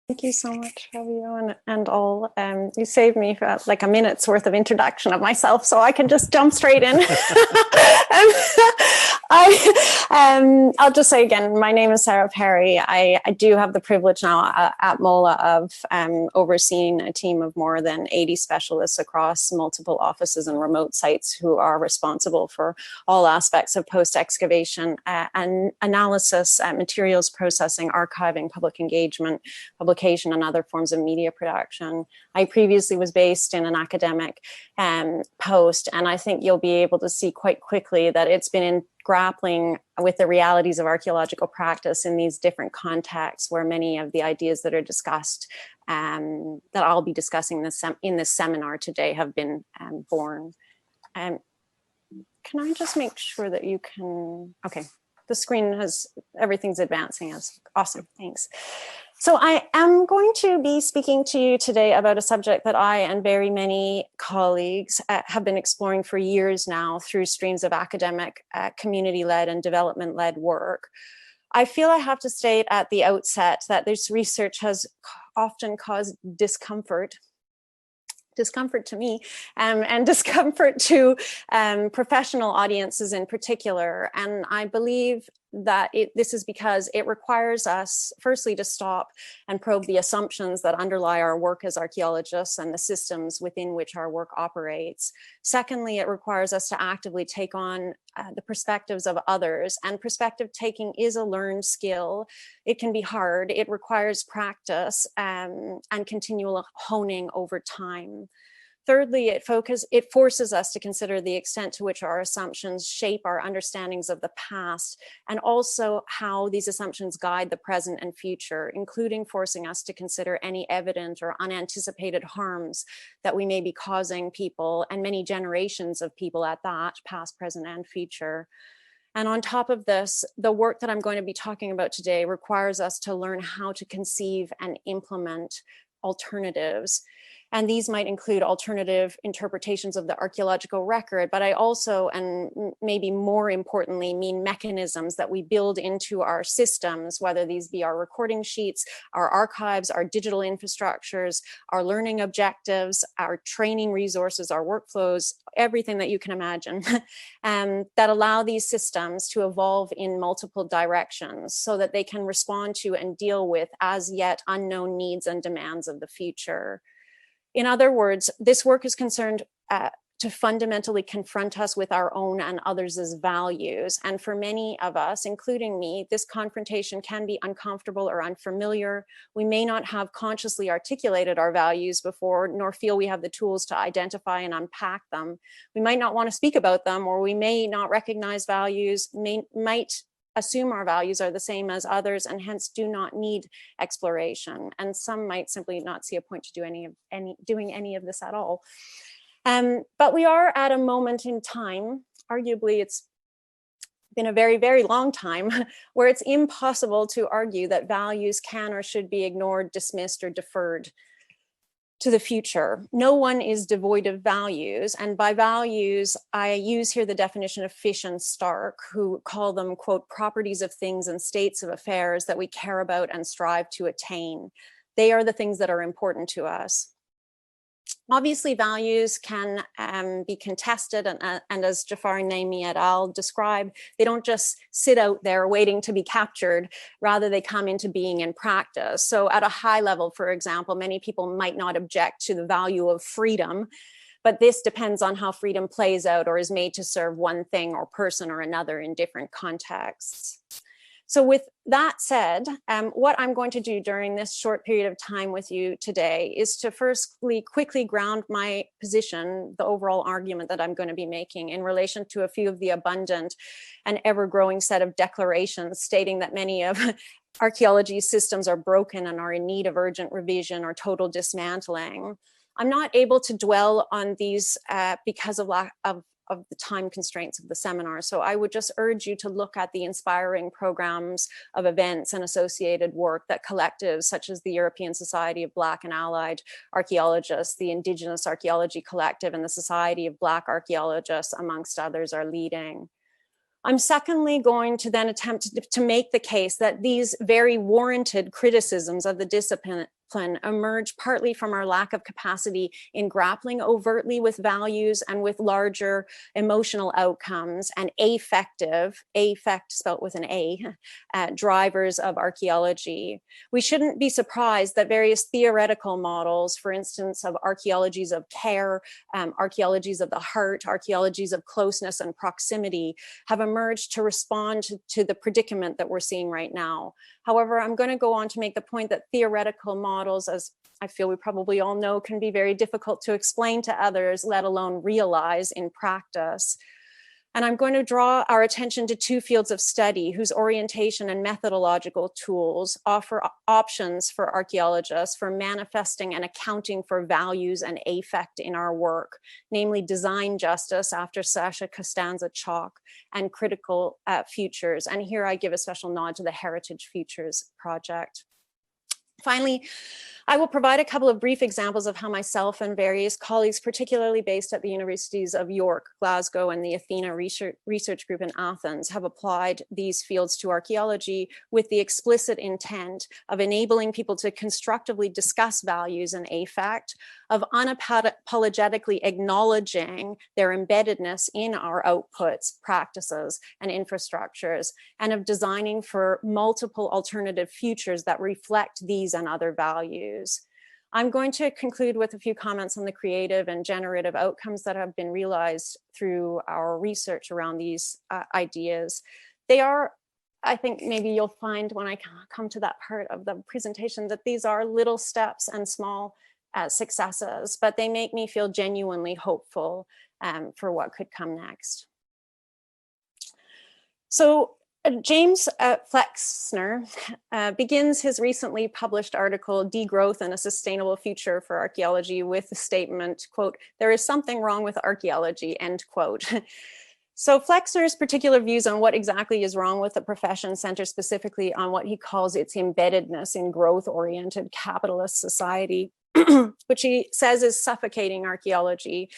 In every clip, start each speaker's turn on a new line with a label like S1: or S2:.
S1: Thank you so much, Fabio, and all. You saved me for like a minute's worth of introduction of myself, so I can just jump straight in. I'll just say again, my name is Sarah Perry. I do have the privilege now at MOLA of overseeing a team of more than 80 specialists across multiple offices and remote sites who are responsible for all aspects of post-excavation and analysis, materials processing, archiving, public engagement, publication, and other forms of media production. I previously was based in an academic post, and I think you'll be able to see quite quickly that it's been in grappling with the realities of archaeological practice in these different contexts where many of the ideas that are discussed, that I'll be discussing in this seminar today, have been born. Can I just make sure that you can, okay, the screen has, everything's advancing. Awesome, thanks. So I am going to be speaking to you today about a subject that I and very many colleagues have been exploring for years now through streams of academic, community-led and development-led work. I feel I have to state at the outset that this research has often caused discomfort to me and discomfort to professional audiences in particular. And I believe that this is because it requires us, firstly, to stop and probe the assumptions that underlie our work as archaeologists and the systems within which our work operates. Secondly, it requires us to actively take on the perspectives of others, and perspective taking is a learned skill. It can be hard, it requires practice and continual honing over time. Thirdly, it forces us to consider the extent to which our assumptions shape our understandings of the past, and also how these assumptions guide the present and future, including forcing us to consider any evident or unanticipated harms that we may be causing people, and many generations of people at that, past, present, and future. And on top of this, the work that I'm going to be talking about today requires us to learn how to conceive and implement alternatives. And these might include alternative interpretations of the archaeological record, but I also, and maybe more importantly, mean mechanisms that we build into our systems, whether these be our recording sheets, our archives, our digital infrastructures, our learning objectives, our training resources, our workflows, everything that you can imagine, that allow these systems to evolve in multiple directions so that they can respond to and deal with as yet unknown needs and demands of the future. In other words, this work is concerned to fundamentally confront us with our own and others' values. And for many of us, including me, this confrontation can be uncomfortable or unfamiliar. We may not have consciously articulated our values before, nor feel we have the tools to identify and unpack them. We might not want to speak about them, or we may not recognize values, might assume our values are the same as others and hence do not need exploration. And some might simply not see a point to doing any of this at all. But we are at a moment in time, arguably it's been a very, very long time, where it's impossible to argue that values can or should be ignored, dismissed, or deferred to the future. No one is devoid of values. And by values, I use here the definition of Fish and Stark, who call them, quote, properties of things and states of affairs that we care about and strive to attain. They are the things that are important to us. Obviously, values can be contested, and as Jafar Naimi et al. Describe, they don't just sit out there waiting to be captured, rather they come into being in practice. So at a high level, for example, many people might not object to the value of freedom, but this depends on how freedom plays out or is made to serve one thing or person or another in different contexts. So with that said, what I'm going to do during this short period of time with you today is to firstly quickly ground my position, the overall argument that I'm going to be making in relation to a few of the abundant and ever-growing set of declarations stating that many of archaeology's systems are broken and are in need of urgent revision or total dismantling. I'm not able to dwell on these because of lack of the time constraints of the seminar. So I would just urge you to look at the inspiring programs of events and associated work that collectives such as the European Society of Black and Allied Archaeologists, the Indigenous Archaeology Collective, and the Society of Black Archaeologists, amongst others, are leading. I'm secondly going to then attempt to make the case that these very warranted criticisms of the emerge partly from our lack of capacity in grappling overtly with values and with larger emotional outcomes and affect spelt with an A, drivers of archaeology. We shouldn't be surprised that various theoretical models, for instance, of archaeologies of care, archaeologies of the heart, archaeologies of closeness and proximity, have emerged to respond to the predicament that we're seeing right now. However, I'm going to go on to make the point that theoretical models, as I feel we probably all know, can be very difficult to explain to others, let alone realize in practice. And I'm going to draw our attention to two fields of study whose orientation and methodological tools offer options for archaeologists for manifesting and accounting for values and affect in our work, namely design justice after Sasha Costanza Chalk and critical futures. And here I give a special nod to the Heritage Futures Project. Finally, I will provide a couple of brief examples of how myself and various colleagues, particularly based at the universities of York, Glasgow, and the Athena Research Group in Athens, have applied these fields to archaeology with the explicit intent of enabling people to constructively discuss values and affect, of unapologetically acknowledging their embeddedness in our outputs, practices, and infrastructures, and of designing for multiple alternative futures that reflect these and other values. I'm going to conclude with a few comments on the creative and generative outcomes that have been realized through our research around these ideas. They are, I think maybe you'll find when I come to that part of the presentation, that these are little steps and small successes, but they make me feel genuinely hopeful for what could come next. So James Flexner begins his recently published article, Degrowth and a Sustainable Future for Archaeology, with the statement, quote, "There is something wrong with archaeology," end quote. So Flexner's particular views on what exactly is wrong with the profession center specifically on what he calls its embeddedness in growth-oriented capitalist society, which he says is suffocating archaeology.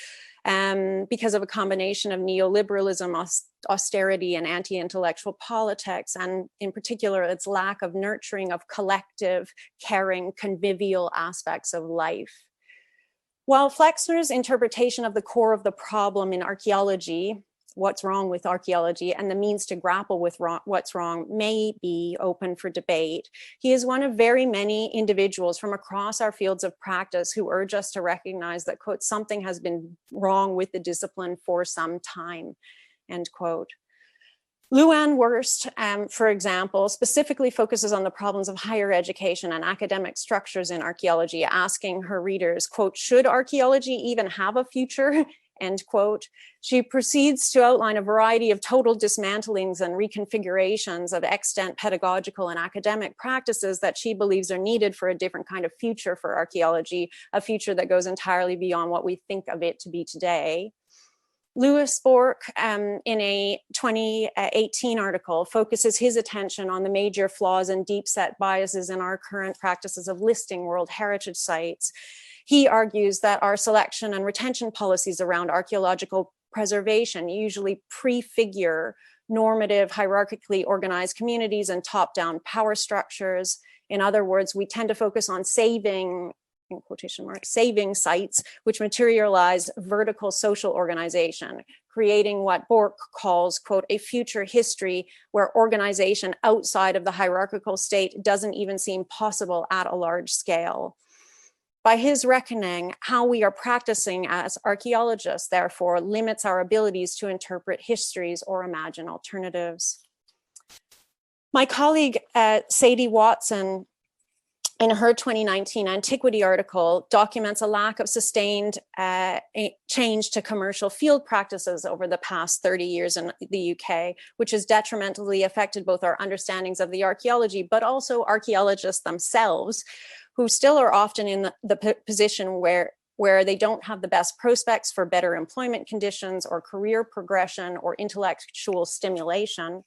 S1: Because of a combination of neoliberalism, austerity, and anti-intellectual politics, and in particular, its lack of nurturing of collective, caring, convivial aspects of life. While Flexner's interpretation of the core of the problem in archaeology, what's wrong with archaeology, and the means to grapple with what's wrong may be open for debate, he is one of very many individuals from across our fields of practice who urge us to recognize that, quote, something has been wrong with the discipline for some time, end quote. Luann Wurst, for example, specifically focuses on the problems of higher education and academic structures in archaeology, asking her readers, quote, should archaeology even have a future? End quote. She proceeds to outline a variety of total dismantlings and reconfigurations of extant pedagogical and academic practices that she believes are needed for a different kind of future for archaeology, a future that goes entirely beyond what we think of it to be today. Lewis Bork, in a 2018 article, focuses his attention on the major flaws and deep-set biases in our current practices of listing World Heritage Sites. He argues that our selection and retention policies around archaeological preservation usually prefigure normative, hierarchically organized communities and top-down power structures. In other words, we tend to focus on saving, in quotation marks, saving sites, which materialize vertical social organization, creating what Bork calls, quote, a future history where organization outside of the hierarchical state doesn't even seem possible at a large scale. By his reckoning, how we are practicing as archaeologists, therefore, limits our abilities to interpret histories or imagine alternatives. My colleague, Sadie Watson, in her 2019 Antiquity article, documents a lack of sustained change to commercial field practices over the past 30 years in the UK, which has detrimentally affected both our understandings of the archaeology, but also archaeologists themselves, who still are often in the position where they don't have the best prospects for better employment conditions or career progression or intellectual stimulation.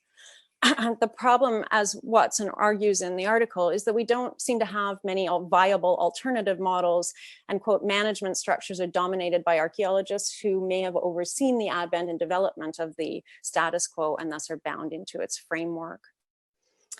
S1: The problem, as Watson argues in the article, is that we don't seem to have many viable alternative models, and, quote, management structures are dominated by archaeologists who may have overseen the advent and development of the status quo and thus are bound into its framework.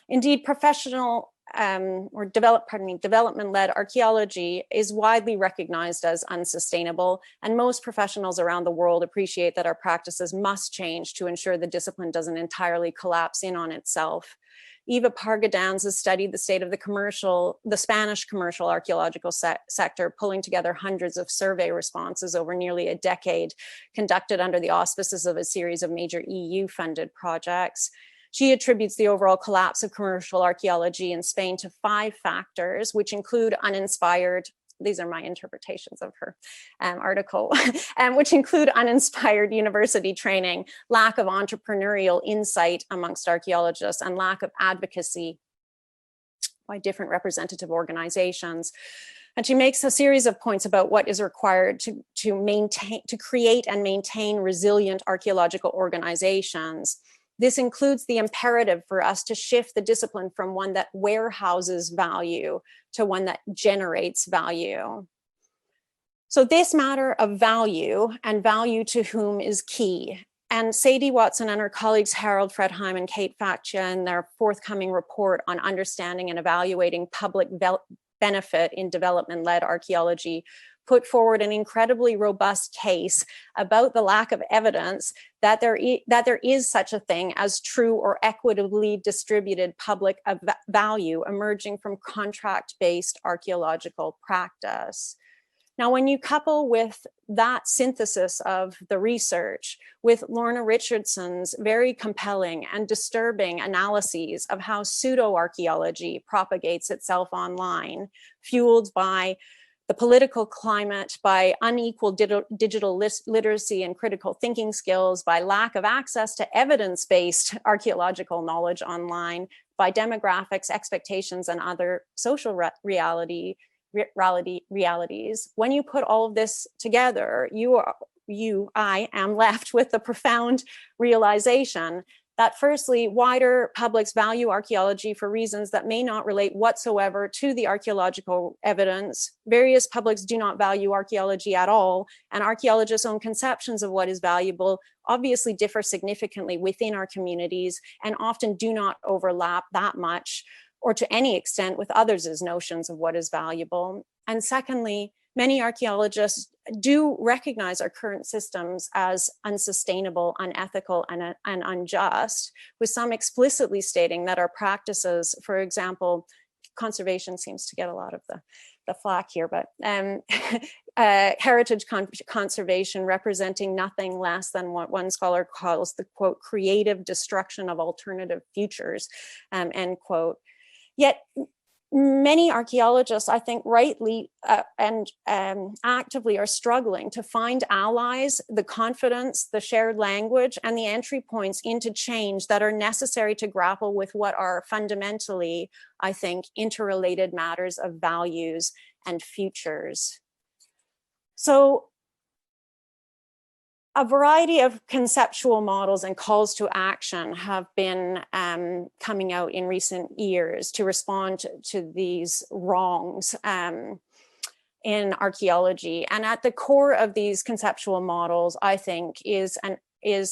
S1: Indeed, professional development-led archaeology is widely recognized as unsustainable, and most professionals around the world appreciate that our practices must change to ensure the discipline doesn't entirely collapse in on itself. Eva Pargadans has studied the state of the Spanish commercial archaeological sector, pulling together hundreds of survey responses over nearly a decade, conducted under the auspices of a series of major EU-funded projects. She attributes the overall collapse of commercial archaeology in Spain to 5 factors, which include uninspired, these are my interpretations of her article, which include uninspired university training, lack of entrepreneurial insight amongst archaeologists, and lack of advocacy by different representative organizations. And she makes a series of points about what is required to create and maintain resilient archaeological organizations. This includes the imperative for us to shift the discipline from one that warehouses value to one that generates value. So this matter of value and value to whom is key. And Sadie Watson and her colleagues Harold Fredheim and Kate Faccia in their forthcoming report on understanding and evaluating public benefit in development-led archaeology put forward an incredibly robust case about the lack of evidence that there is such a thing as true or equitably distributed public value emerging from contract-based archaeological practice. Now, when you couple with that synthesis of the research with Lorna Richardson's very compelling and disturbing analyses of how pseudo-archaeology propagates itself online, fueled by the political climate, by unequal digital literacy and critical thinking skills, by lack of access to evidence-based archaeological knowledge online, by demographics, expectations, and other social realities. When you put all of this together, I am left with the profound realization that firstly, wider publics value archaeology for reasons that may not relate whatsoever to the archaeological evidence. Various publics do not value archaeology at all, and archaeologists' own conceptions of what is valuable obviously differ significantly within our communities and often do not overlap that much or to any extent with others' notions of what is valuable. And secondly, many archaeologists do recognize our current systems as unsustainable, unethical, and unjust, with some explicitly stating that our practices, for example, conservation seems to get a lot of the flack here, but heritage conservation representing nothing less than what one scholar calls the, quote, creative destruction of alternative futures, end quote. Yet many archaeologists, I think rightly and actively are struggling to find allies, the confidence, the shared language, and the entry points into change that are necessary to grapple with what are fundamentally, I think, interrelated matters of values and futures. So a variety of conceptual models and calls to action have been coming out in recent years to respond to these wrongs in archaeology. And at the core of these conceptual models, I think, is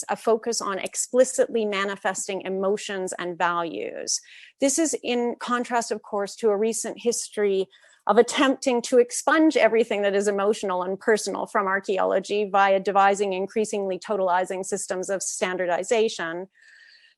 S1: a focus on explicitly manifesting emotions and values. This is in contrast, of course, to a recent history of attempting to expunge everything that is emotional and personal from archaeology via devising increasingly totalizing systems of standardization.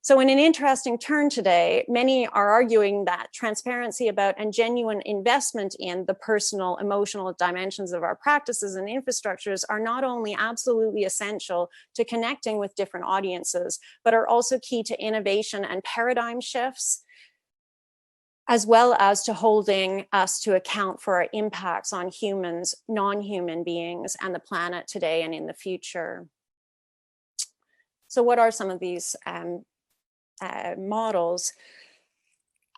S1: So in an interesting turn today, many are arguing that transparency about and genuine investment in the personal, emotional dimensions of our practices and infrastructures are not only absolutely essential to connecting with different audiences, but are also key to innovation and paradigm shifts, as well as to holding us to account for our impacts on humans, non-human beings, and the planet today and in the future. So what are some of these models?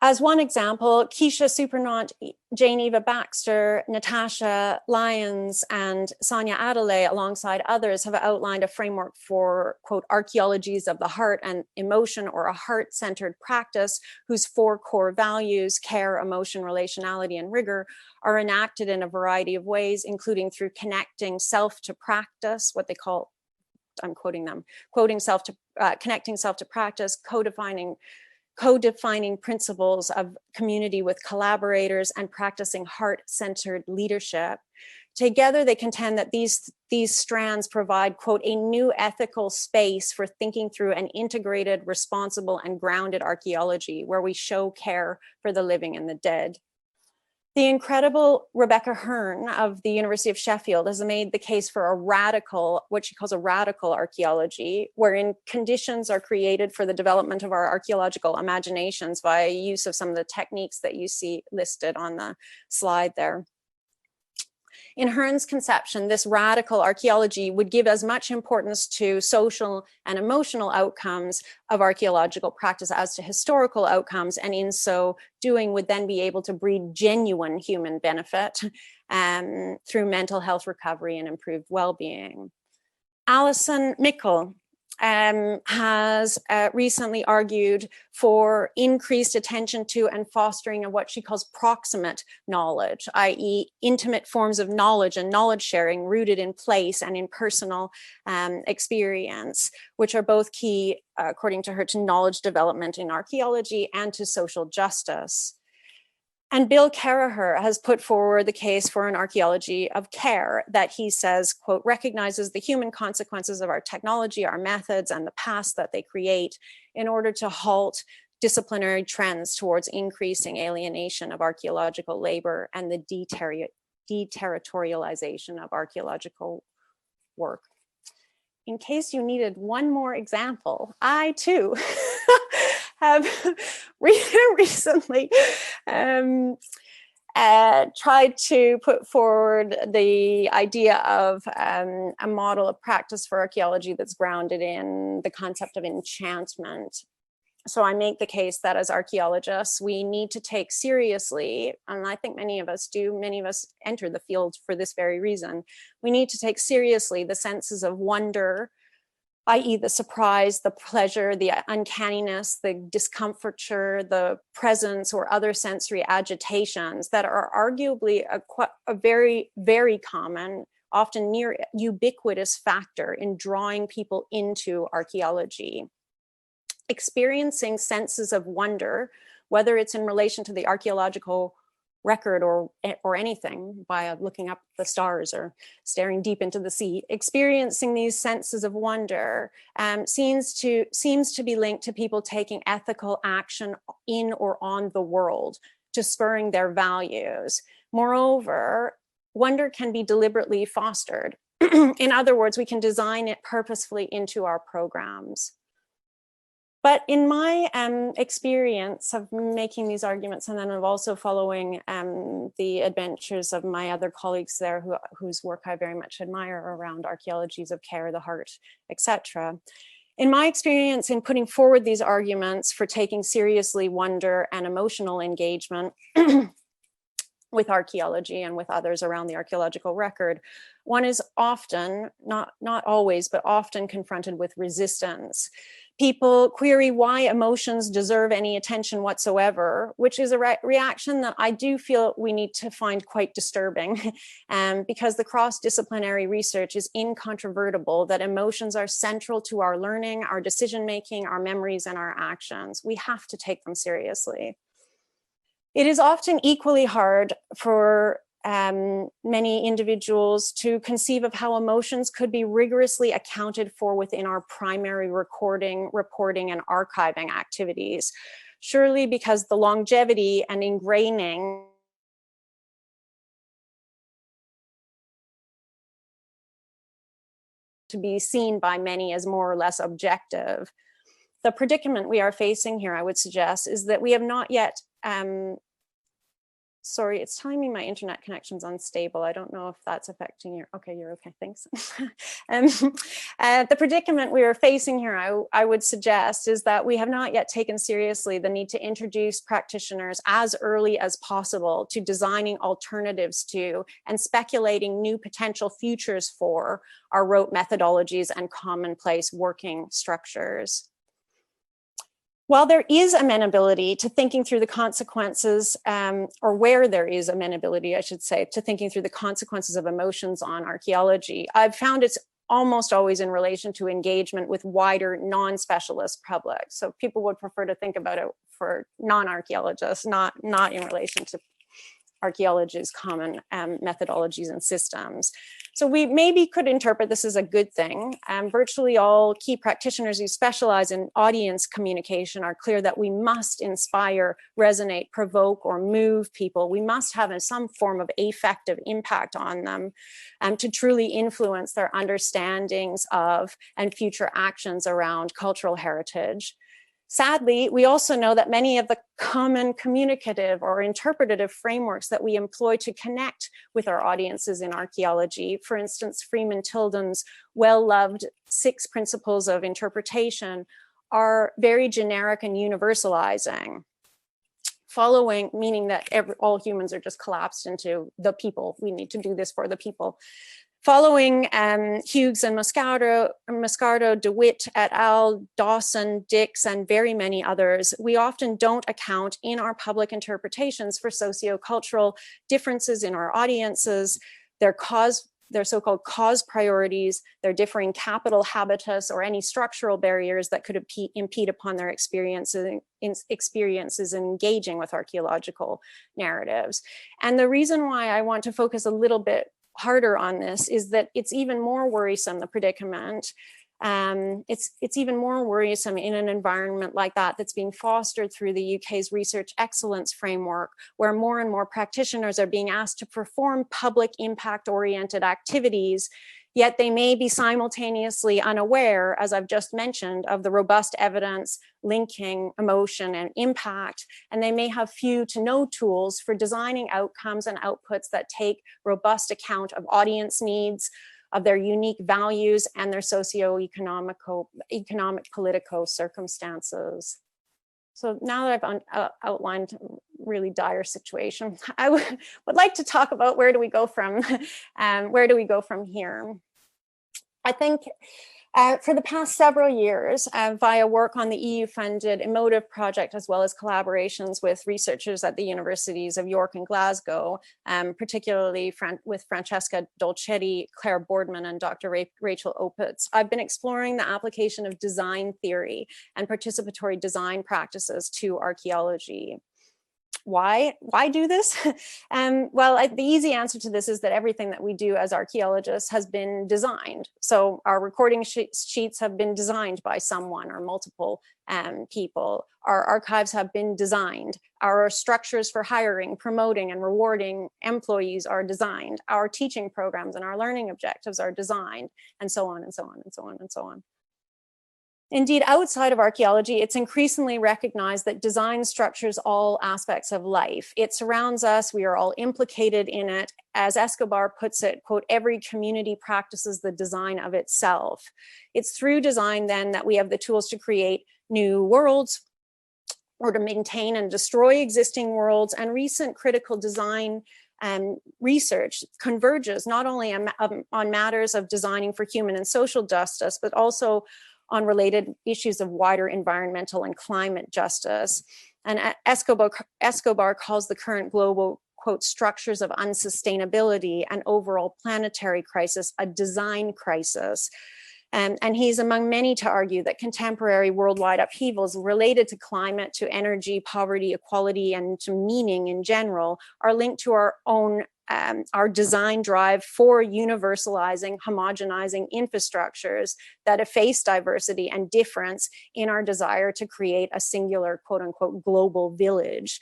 S1: As one example, Keisha Supernaught, Jane Eva Baxter, Natasha Lyons, and Sonia Adelaide, alongside others, have outlined a framework for, quote, archaeologies of the heart and emotion, or a heart-centered practice whose 4 core values, care, emotion, relationality, and rigor, are enacted in a variety of ways, including through connecting self to practice, what they call, I'm quoting them, connecting self to practice, co-defining co-defining principles of community with collaborators and practicing heart-centered leadership. Together, they contend that these strands provide, quote, a new ethical space for thinking through an integrated, responsible, and grounded archaeology where we show care for the living and the dead. The incredible Rebecca Hearn of the University of Sheffield has made the case for a radical, what she calls a radical archaeology, wherein conditions are created for the development of our archaeological imaginations via use of some of the techniques that you see listed on the slide there. In Hearn's conception, this radical archaeology would give as much importance to social and emotional outcomes of archaeological practice as to historical outcomes, and in so doing would then be able to breed genuine human benefit through mental health recovery and improved well-being. Alison Mickle has recently argued for increased attention to and fostering of what she calls proximate knowledge, i.e. intimate forms of knowledge and knowledge sharing rooted in place and in personal experience, which are both key, according to her, to knowledge development in archaeology and to social justice. And Bill Caraher has put forward the case for an archaeology of care that he says, quote, recognizes the human consequences of our technology, our methods, and the past that they create in order to halt disciplinary trends towards increasing alienation of archaeological labor and the deterritorialization of archaeological work. In case you needed one more example, I too have recently tried to put forward the idea of a model of practice for archaeology that's grounded in the concept of enchantment. So I make the case that as archaeologists, we need to take seriously, and I think many of us do, many of us enter the field for this very reason, we need to take seriously the senses of wonder, i.e. the surprise, the pleasure, the uncanniness, the discomfiture, the presence or other sensory agitations that are arguably a very, very common, often near ubiquitous factor in drawing people into archaeology. Experiencing senses of wonder, whether it's in relation to the archaeological record or anything by looking up the stars or staring deep into the sea, experiencing these senses of wonder seems to be linked to people taking ethical action in or on the world to spurring their values. Moreover, wonder can be deliberately fostered. In other words, we can design it purposefully into our programs. But in my experience of making these arguments, and then of also following the adventures of my other colleagues there whose work I very much admire around archaeologies of care, the heart, etc. In my experience in putting forward these arguments for taking seriously wonder and emotional engagement with archaeology and with others around the archaeological record, one is often, not always, but often confronted with resistance. People query why emotions deserve any attention whatsoever, which is a reaction that I do feel we need to find quite disturbing, because the cross-disciplinary research is incontrovertible that emotions are central to our learning, our decision-making, our memories, and our actions. We have to take them seriously. It is often equally hard for many individuals to conceive of how emotions could be rigorously accounted for within our primary recording, reporting, and archiving activities. Surely because the longevity and ingraining to be seen by many as more or less objective. The predicament we are facing here, I would suggest, is that we have not yet sorry, it's telling me my internet connection's unstable. I don't know if that's affecting your, okay, you're okay, thanks. The predicament we are facing here, I would suggest, is that we have not yet taken seriously the need to introduce practitioners as early as possible to designing alternatives to and speculating new potential futures for our rote methodologies and commonplace working structures. While there is amenability to thinking through the consequences, or where there is amenability, I should say, to thinking through the consequences of emotions on archaeology, I've found it's almost always in relation to engagement with wider non-specialist public. So people would prefer to think about it for non-archaeologists, not in relation to archaeology's common methodologies and systems. So we maybe could interpret this as a good thing. Virtually all key practitioners who specialize in audience communication are clear that we must inspire, resonate, provoke, or move people. We must have some form of affective impact on them to truly influence their understandings of and future actions around cultural heritage. Sadly, we also know that many of the common communicative or interpretative frameworks that we employ to connect with our audiences in archaeology, for instance, Freeman Tilden's well-loved 6 principles of interpretation, are very generic and universalizing. Following, meaning that all humans are just collapsed into the people. We need to do this for the people. Following Hughes and Moscardo, DeWitt et al., Dawson, Dix, and very many others, we often don't account in our public interpretations for sociocultural differences in our audiences, their so-called cause priorities, their differing capital habitus, or any structural barriers that could impede upon their experiences in engaging with archaeological narratives. And the reason why I want to focus a little bit harder on this is that it's even more worrisome, the predicament. It's even more worrisome in an environment like that that's being fostered through the UK's research excellence framework, where more and more practitioners are being asked to perform public impact-oriented activities, yet they may be simultaneously unaware, as I've just mentioned, of the robust evidence linking emotion and impact, and they may have few to no tools for designing outcomes and outputs that take robust account of audience needs, of their unique values, and their socio-economic, political circumstances. So now that I've outlined a really dire situation, I would like to talk about where do we go from here. I think for the past several years, via work on the EU-funded Emotive project, as well as collaborations with researchers at the universities of York and Glasgow, particularly with Francesca Dolcetti, Claire Boardman, and Dr. Rachel Opitz, I've been exploring the application of design theory and participatory design practices to archaeology. Why do this? Well, the easy answer to this is that everything that we do as archaeologists has been designed. So our recording sheets have been designed by someone or multiple people. Our archives have been designed. Our structures for hiring, promoting, and rewarding employees are designed. Our teaching programs and our learning objectives are designed, and so on and so on and so on and so on. Indeed, outside of archaeology, it's increasingly recognized that design structures all aspects of life. It surrounds us, we are all implicated in it. As Escobar puts it, quote, every community practices the design of itself. It's through design then that we have the tools to create new worlds or to maintain and destroy existing worlds, and recent critical design research converges not only on matters of designing for human and social justice, but also on related issues of wider environmental and climate justice. And Escobar calls the current global, quote, structures of unsustainability and overall planetary crisis a design crisis. And he's among many to argue that contemporary worldwide upheavals related to climate, to energy, poverty, equality, and to meaning in general are linked to our own our design drive for universalizing, homogenizing infrastructures that efface diversity and difference in our desire to create a singular, quote unquote, global village.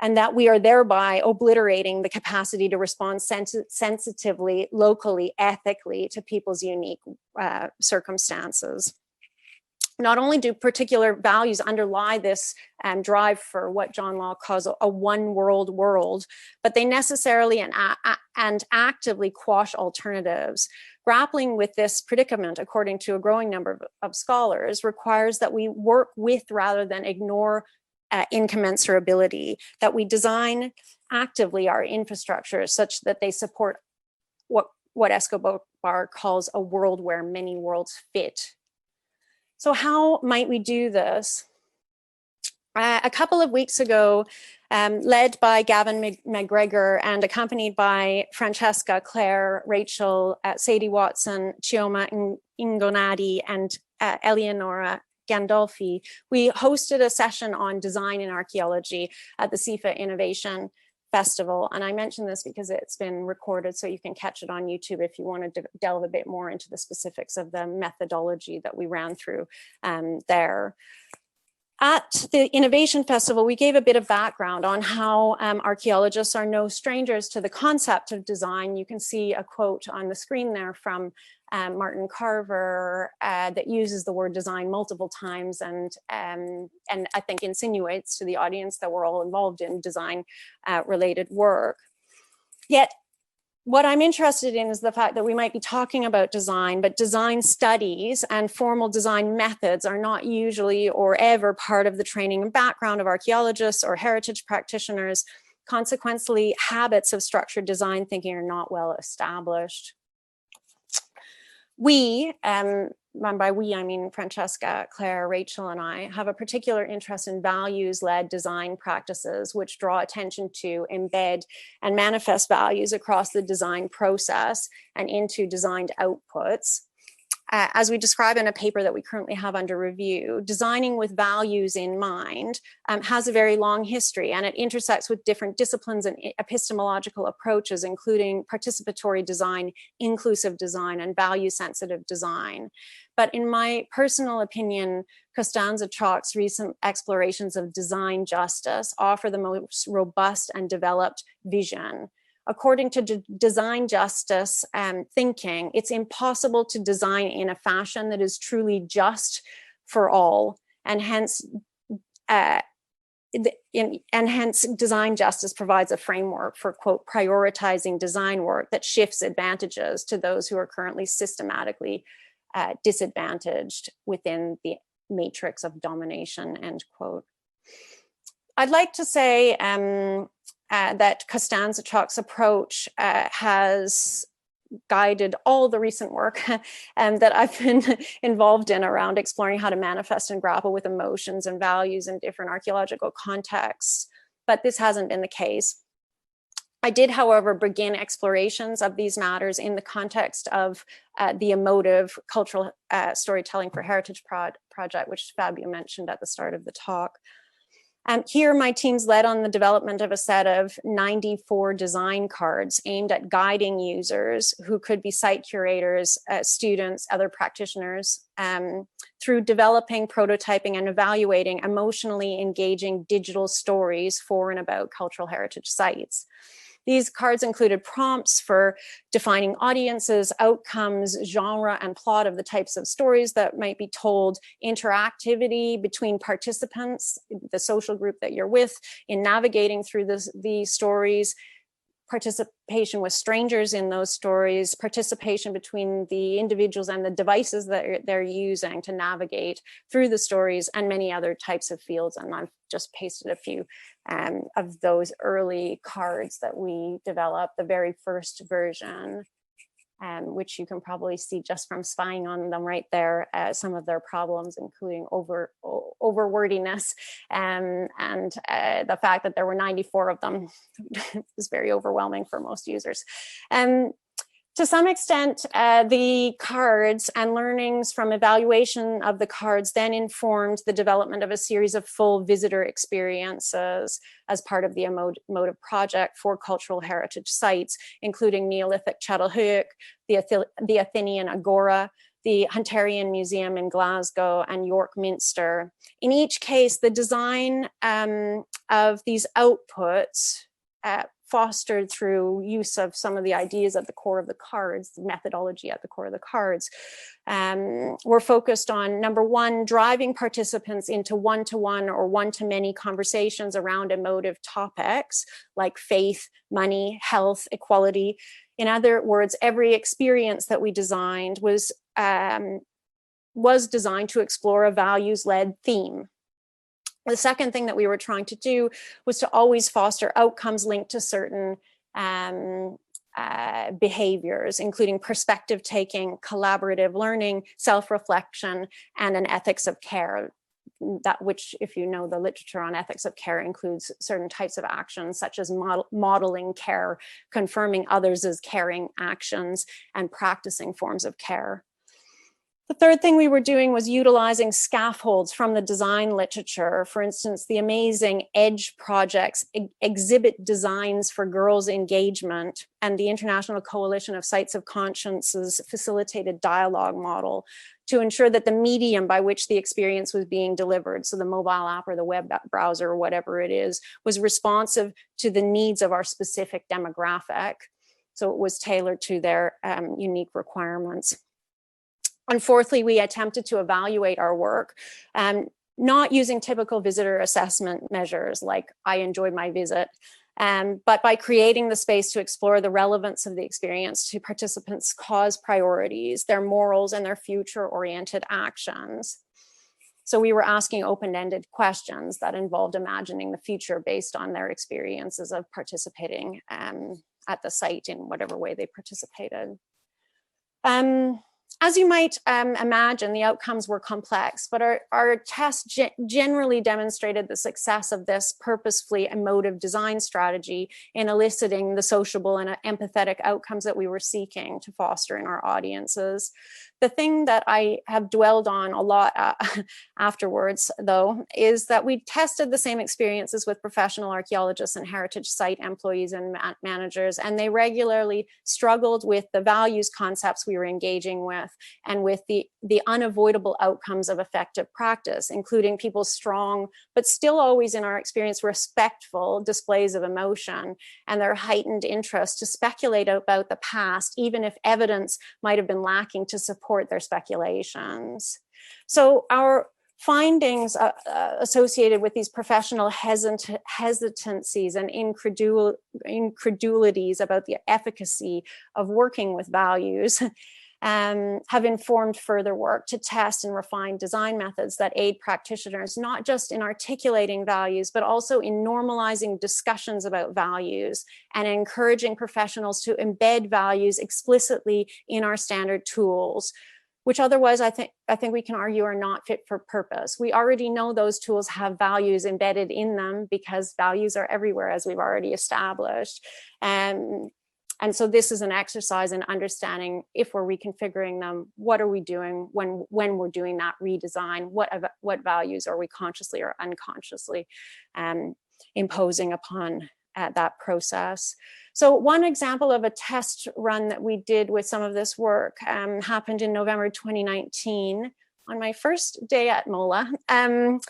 S1: And that we are thereby obliterating the capacity to respond sensitively, locally, ethically to people's unique circumstances. Not only do particular values underlie this drive for what John Law calls a one world, but they necessarily and actively quash alternatives. Grappling with this predicament, according to a growing number of scholars, requires that we work with rather than ignore incommensurability, that we design actively our infrastructure such that they support what Escobar calls a world where many worlds fit. So how might we do this? A couple of weeks ago, led by Gavin McGregor and accompanied by Francesca, Claire, Rachel, Sadie Watson, Chioma Ingonadi, and Eleonora Gandolfi, we hosted a session on design in archaeology at the CIFA Innovation Festival. And I mention this because it's been recorded, so you can catch it on YouTube if you want to delve a bit more into the specifics of the methodology that we ran through there. At the Innovation Festival, we gave a bit of background on how archaeologists are no strangers to the concept of design. You can see a quote on the screen there from Martin Carver that uses the word design multiple times, and I think insinuates to the audience that we're all involved in design related work. Yet, what I'm interested in is the fact that we might be talking about design, but design studies and formal design methods are not usually or ever part of the training and background of archaeologists or heritage practitioners. Consequently, habits of structured design thinking are not well established. We, and by we I mean Francesca, Claire, Rachel, and I, have a particular interest in values-led design practices which draw attention to, embed, and manifest values across the design process and into designed outputs. As we describe in a paper that we currently have under review, designing with values in mind has a very long history, and it intersects with different disciplines and epistemological approaches, including participatory design, inclusive design, and value-sensitive design. But in my personal opinion, Costanza Chalk's recent explorations of design justice offer the most robust and developed vision. According to design justice thinking, it's impossible to design in a fashion that is truly just for all, and hence design justice provides a framework for, quote, prioritizing design work that shifts advantages to those who are currently systematically disadvantaged within the matrix of domination, end quote. I'd like to say that Costanza Chalk's approach has guided all the recent work that I've been involved in around exploring how to manifest and grapple with emotions and values in different archaeological contexts, but this hasn't been the case. I did, however, begin explorations of these matters in the context of the emotive cultural storytelling for heritage project, which Fabio mentioned at the start of the talk. Here, my teams led on the development of a set of 94 design cards aimed at guiding users who could be site curators, students, other practitioners, through developing, prototyping, and evaluating emotionally engaging digital stories for and about cultural heritage sites. These cards included prompts for defining audiences, outcomes, genre, and plot of the types of stories that might be told, interactivity between participants, the social group that you're with, in navigating through these stories, participation with strangers in those stories, participation between the individuals and the devices that they're using to navigate through the stories, and many other types of fields. And I've just pasted a few of those early cards that we developed, the very first version, which you can probably see just from spying on them right there, some of their problems, including over wordiness, and the fact that there were 94 of them is very overwhelming for most users. To some extent, the cards and learnings from evaluation of the cards then informed the development of a series of full visitor experiences as part of the emotive project for cultural heritage sites, including Neolithic Çatalhöyük, the Athenian Agora, the Hunterian Museum in Glasgow, and York Minster. In each case, the design of these outputs fostered through use of some of the ideas at the core of the cards, the methodology at the core of the cards, were focused on, number one, driving participants into one-to-one or one-to-many conversations around emotive topics like faith, money, health, equality. In other words, every experience that we designed was designed to explore a values-led theme. The second thing that we were trying to do was to always foster outcomes linked to certain behaviors, including perspective taking, collaborative learning, self-reflection, and an ethics of care. That which, if you know the literature on ethics of care, includes certain types of actions such as modeling care, confirming others as caring actions, and practicing forms of care. The third thing we were doing was utilizing scaffolds from the design literature. For instance, the amazing EDGE projects, Exhibit Designs for Girls' Engagement, and the International Coalition of Sites of Conscience's facilitated dialogue model to ensure that the medium by which the experience was being delivered, so the mobile app or the web browser or whatever it is, was responsive to the needs of our specific demographic. So it was tailored to their unique requirements. And fourthly, we attempted to evaluate our work, not using typical visitor assessment measures like I enjoyed my visit, but by creating the space to explore the relevance of the experience to participants' cause priorities, their morals, and their future-oriented actions. So we were asking open-ended questions that involved imagining the future based on their experiences of participating at the site in whatever way they participated. As you might imagine, the outcomes were complex, but our test generally demonstrated the success of this purposefully emotive design strategy in eliciting the sociable and empathetic outcomes that we were seeking to foster in our audiences. The thing that I have dwelled on a lot afterwards, though, is that we tested the same experiences with professional archaeologists and heritage site employees and managers, and they regularly struggled with the values concepts we were engaging with and with the unavoidable outcomes of effective practice, including people's strong, but still always in our experience, respectful displays of emotion and their heightened interest to speculate about the past, even if evidence might have been lacking to support their speculations. So our findings associated with these professional hesitancies and incredulities about the efficacy of working with values have informed further work to test and refine design methods that aid practitioners, not just in articulating values, but also in normalizing discussions about values and encouraging professionals to embed values explicitly in our standard tools, which otherwise I think we can argue are not fit for purpose. We already know those tools have values embedded in them because values are everywhere, as we've already established. And so this is an exercise in understanding, if we're reconfiguring them, what are we doing when we're doing that redesign? What values are we consciously or unconsciously imposing upon that process? So one example of a test run that we did with some of this work happened in November 2019. On my first day at MOLA, when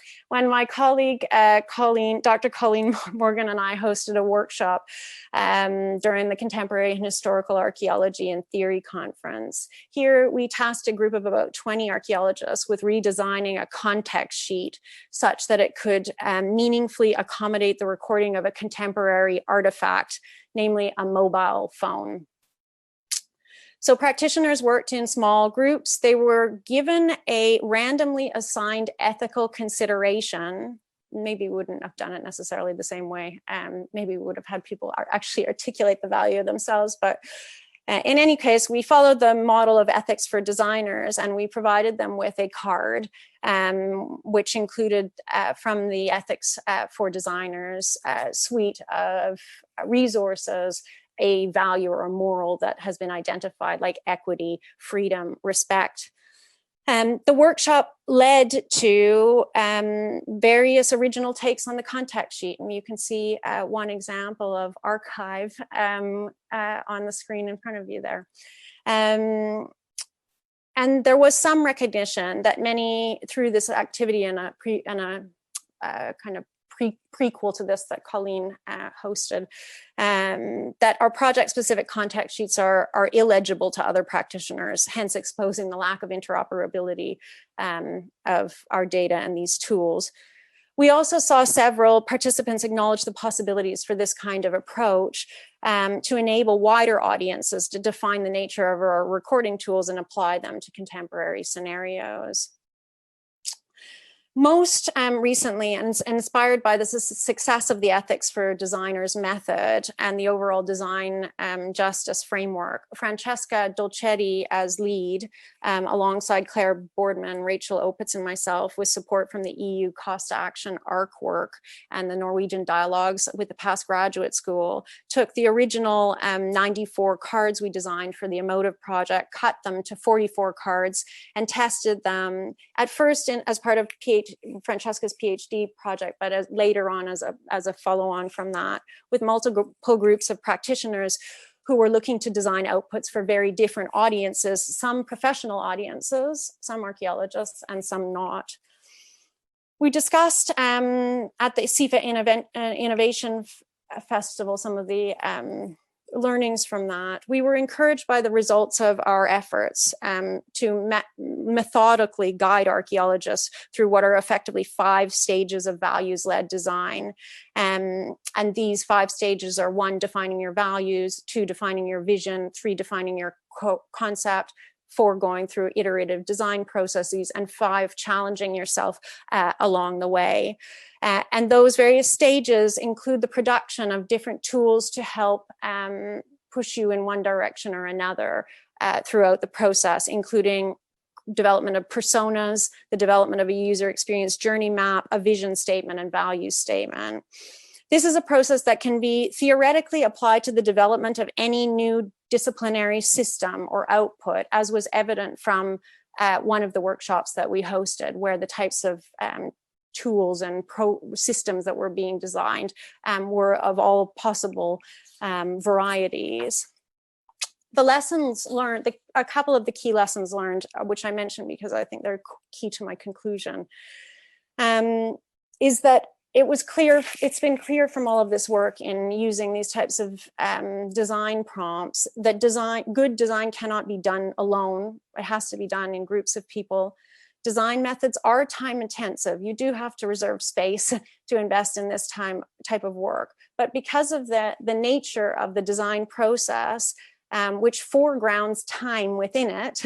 S1: my colleague Dr. Colleen Morgan and I hosted a workshop during the Contemporary and Historical Archaeology and Theory Conference. Here we tasked a group of about 20 archaeologists with redesigning a context sheet such that it could meaningfully accommodate the recording of a contemporary artifact, namely a mobile phone. So practitioners worked in small groups. They were given a randomly assigned ethical consideration. Maybe we wouldn't have done it necessarily the same way. Maybe we would have had people actually articulate the value themselves. But in any case, we followed the model of ethics for designers, and we provided them with a card, which included from the Ethics for Designers suite of resources, a value or a moral that has been identified, like equity, freedom, respect. The workshop led to various original takes on the context sheet. And you can see one example of archive on the screen in front of you there. And there was some recognition that many, through this activity and a kind of prequel to this that Colleen hosted, that our project-specific context sheets are illegible to other practitioners, hence exposing the lack of interoperability of our data and these tools. We also saw several participants acknowledge the possibilities for this kind of approach to enable wider audiences to define the nature of our recording tools and apply them to contemporary scenarios. Most recently, and inspired by this is the success of the Ethics for Designers method and the overall design justice framework, Francesca Dolcetti as lead, alongside Claire Boardman, Rachel Opitz, and myself, with support from the EU Cost Action ARC work and the Norwegian Dialogues with the Past Graduate School, took the original 94 cards we designed for the Emotive project, cut them to 44 cards, and tested them at first as part of Francesca's PhD project, but later on as a follow-on from that, with multiple groups of practitioners who were looking to design outputs for very different audiences, some professional audiences, some archaeologists, and some not. We discussed at the CIFA Innovation Festival some of the learnings from that. We were encouraged by the results of our efforts to methodically guide archaeologists through what are effectively 5 stages of values-led design. And these 5 stages are: 1, defining your values; 2, defining your vision; 3, defining your concept; 4, going through iterative design processes; and 5, challenging yourself along the way. And those various stages include the production of different tools to help push you in one direction or another throughout the process, including development of personas, the development of a user experience journey map, a vision statement, and value statement. This is a process that can be theoretically applied to the development of any new disciplinary system or output, as was evident from one of the workshops that we hosted, where the types of tools and systems that were being designed were of all possible varieties. The lessons learned, a couple of the key lessons learned, which I mentioned because I think they're key to my conclusion, is that it's been clear from all of this work in using these types of design prompts that good design cannot be done alone. It has to be done in groups of people. Design methods are time intensive. You do have to reserve space to invest in this type of work. But because of the nature of the design process, which foregrounds time within it,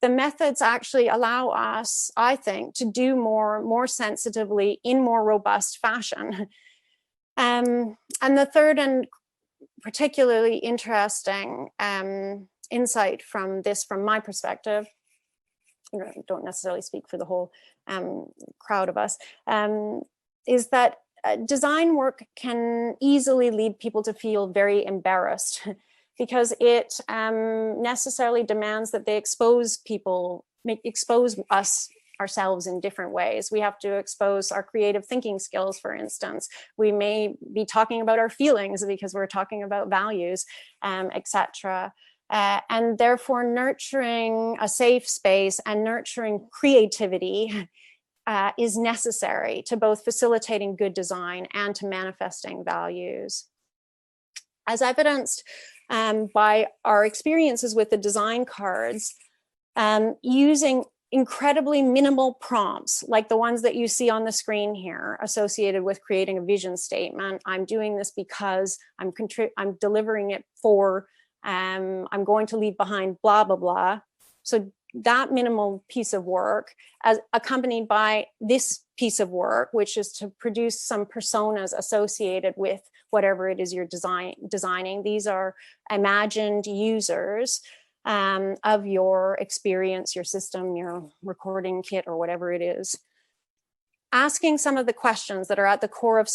S1: the methods actually allow us, I think, to do more sensitively in more robust fashion. And the third and particularly interesting insight from my perspective, I don't necessarily speak for the whole crowd of us, is that design work can easily lead people to feel very embarrassed because it necessarily demands that they expose us ourselves in different ways. We have to expose our creative thinking skills, for instance. We may be talking about our feelings because we're talking about values, etc. And therefore nurturing a safe space and nurturing creativity is necessary to both facilitating good design and to manifesting values. As evidenced by our experiences with the design cards, using incredibly minimal prompts like the ones that you see on the screen here associated with creating a vision statement. I'm doing this because I'm delivering it for, I'm going to leave behind blah, blah, blah. So that minimal piece of work, as accompanied by this piece of work, which is to produce some personas associated with whatever it is you're designing. These are imagined users of your experience, your system, your recording kit, or whatever it is. Asking some of the questions that are at the core of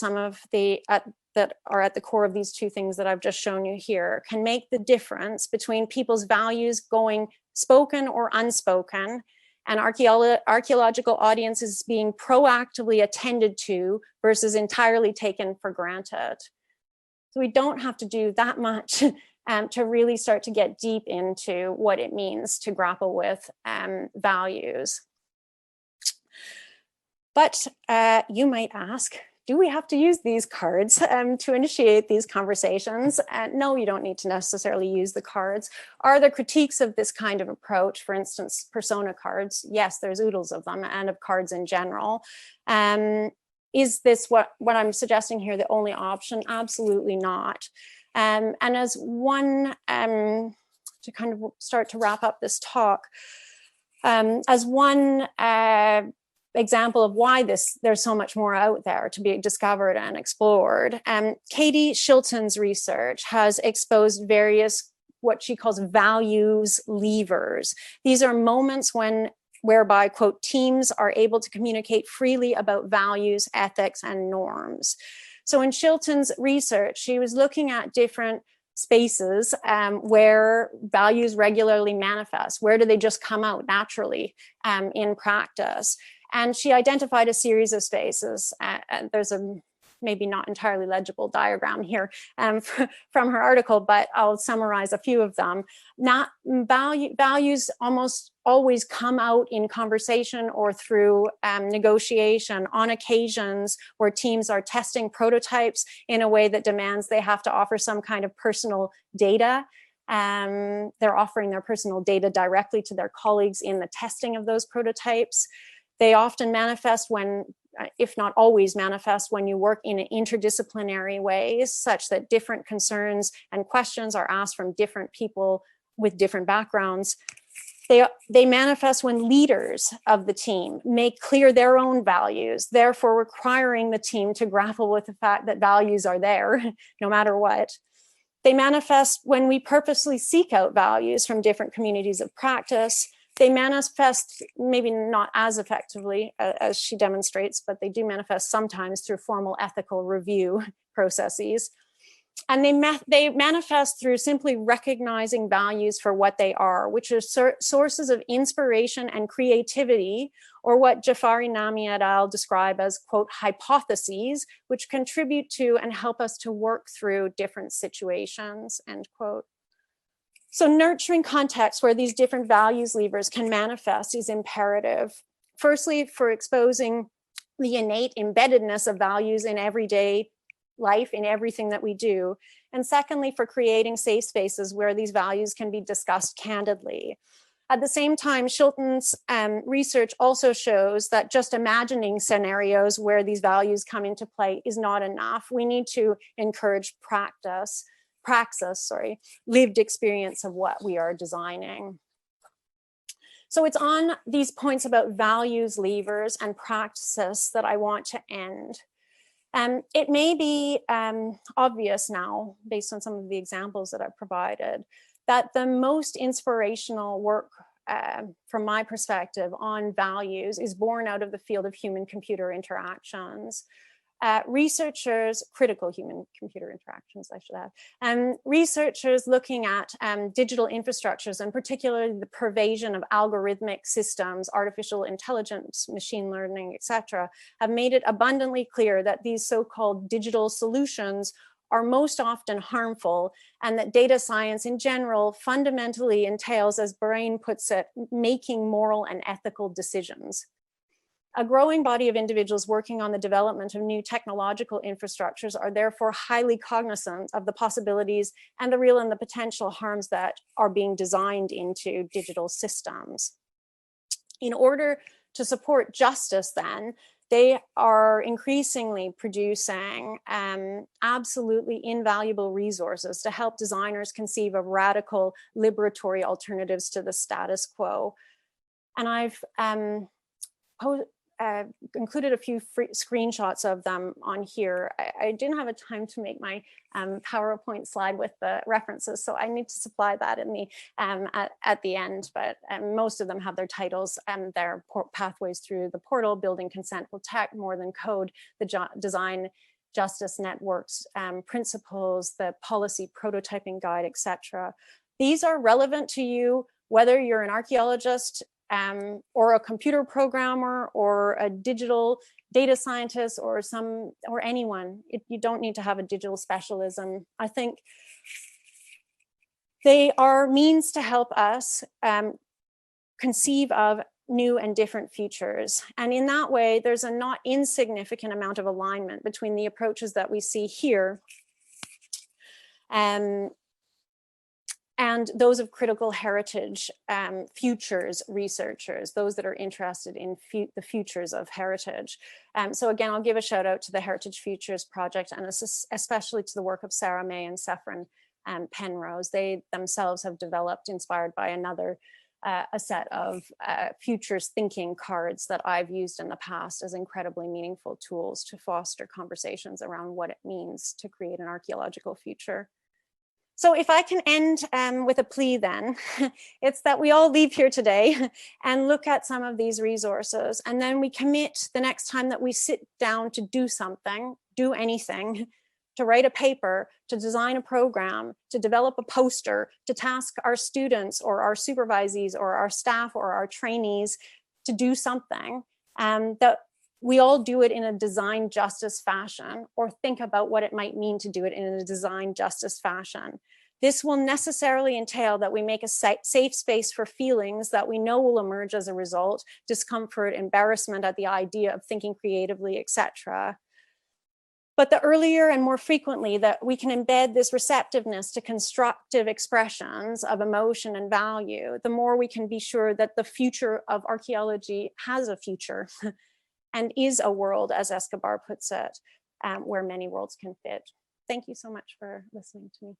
S1: these two things that I've just shown you here can make the difference between people's values going spoken or unspoken, and archaeological audiences being proactively attended to versus entirely taken for granted. So we don't have to do that much to really start to get deep into what it means to grapple with values. But you might ask, do we have to use these cards to initiate these conversations? No, you don't need to necessarily use the cards. Are there critiques of this kind of approach? For instance, persona cards? Yes, there's oodles of them, and of cards in general. Is this what I'm suggesting here the only option? Absolutely not. And as one, to kind of start to wrap up this talk, as one example of why there's so much more out there to be discovered and explored. Katie Shilton's research has exposed various what she calls values levers. These are moments whereby, quote, teams are able to communicate freely about values, ethics, and norms. So in Shilton's research, she was looking at different spaces where values regularly manifest. Where do they just come out naturally in practice? And she identified a series of spaces. There's a maybe not entirely legible diagram here from her article, but I'll summarize a few of them. Values almost always come out in conversation or through negotiation on occasions where teams are testing prototypes in a way that demands they have to offer some kind of personal data. They're offering their personal data directly to their colleagues in the testing of those prototypes. They often manifest when, if not always manifest, when you work in interdisciplinary ways, such that different concerns and questions are asked from different people with different backgrounds. They manifest when leaders of the team make clear their own values, therefore requiring the team to grapple with the fact that values are there, no matter what. They manifest when we purposely seek out values from different communities of practice. They manifest maybe not as effectively as she demonstrates, but they do manifest sometimes through formal ethical review processes. And they manifest through simply recognizing values for what they are, which are sources of inspiration and creativity, or what Jafari Nami et al. Describe as, quote, hypotheses, which contribute to and help us to work through different situations, end quote. So nurturing contexts where these different values levers can manifest is imperative. Firstly, for exposing the innate embeddedness of values in everyday life, in everything that we do. And secondly, for creating safe spaces where these values can be discussed candidly. At the same time, Shilton's research also shows that just imagining scenarios where these values come into play is not enough. We need to encourage praxis, lived experience of what we are designing. So it's on these points about values levers and practices that I want to end. It may be obvious now, based on some of the examples that I've provided, that the most inspirational work from my perspective on values is born out of the field of human-computer interactions. Critical human-computer interactions, I should add, researchers looking at digital infrastructures, and particularly the pervasion of algorithmic systems, artificial intelligence, machine learning, etc., have made it abundantly clear that these so-called digital solutions are most often harmful, and that data science in general fundamentally entails, as Bahrain puts it, making moral and ethical decisions. A growing body of individuals working on the development of new technological infrastructures are therefore highly cognizant of the possibilities and the real and the potential harms that are being designed into digital systems. In order to support justice, then, they are increasingly producing absolutely invaluable resources to help designers conceive of radical liberatory alternatives to the status quo. And I've included a few screenshots of them on here. I didn't have a time to make my PowerPoint slide with the references, so I need to supply that in the at the end, but most of them have their titles and their pathways through the portal. Building Consent Will Tech, More Than Code, the Design Justice Networks Principles, the Policy Prototyping Guide, etc. These are relevant to you, whether you're an archaeologist, or a computer programmer, or a digital data scientist, or anyone. You don't need to have a digital specialism. I think they are means to help us conceive of new and different futures. And in that way, there's a not insignificant amount of alignment between the approaches that we see here and those of critical heritage futures researchers, those that are interested in the futures of heritage. So again, I'll give a shout out to the Heritage Futures Project, and especially to the work of Sarah May and Saffron Penrose. They themselves have developed, inspired by another a set of futures thinking cards that I've used in the past as incredibly meaningful tools to foster conversations around what it means to create an archaeological future. So if I can end with a plea then, it's that we all leave here today and look at some of these resources, and then we commit the next time that we sit down to do something, do anything, to write a paper, to design a program, to develop a poster, to task our students or our supervisees or our staff or our trainees to do something, that we all do it in a design justice fashion, or think about what it might mean to do it in a design justice fashion. This will necessarily entail that we make a safe space for feelings that we know will emerge as a result: discomfort, embarrassment at the idea of thinking creatively, etc. But the earlier and more frequently that we can embed this receptiveness to constructive expressions of emotion and value, the more we can be sure that the future of archaeology has a future and is a world, as Escobar puts it, where many worlds can fit. Thank you so much for listening to me.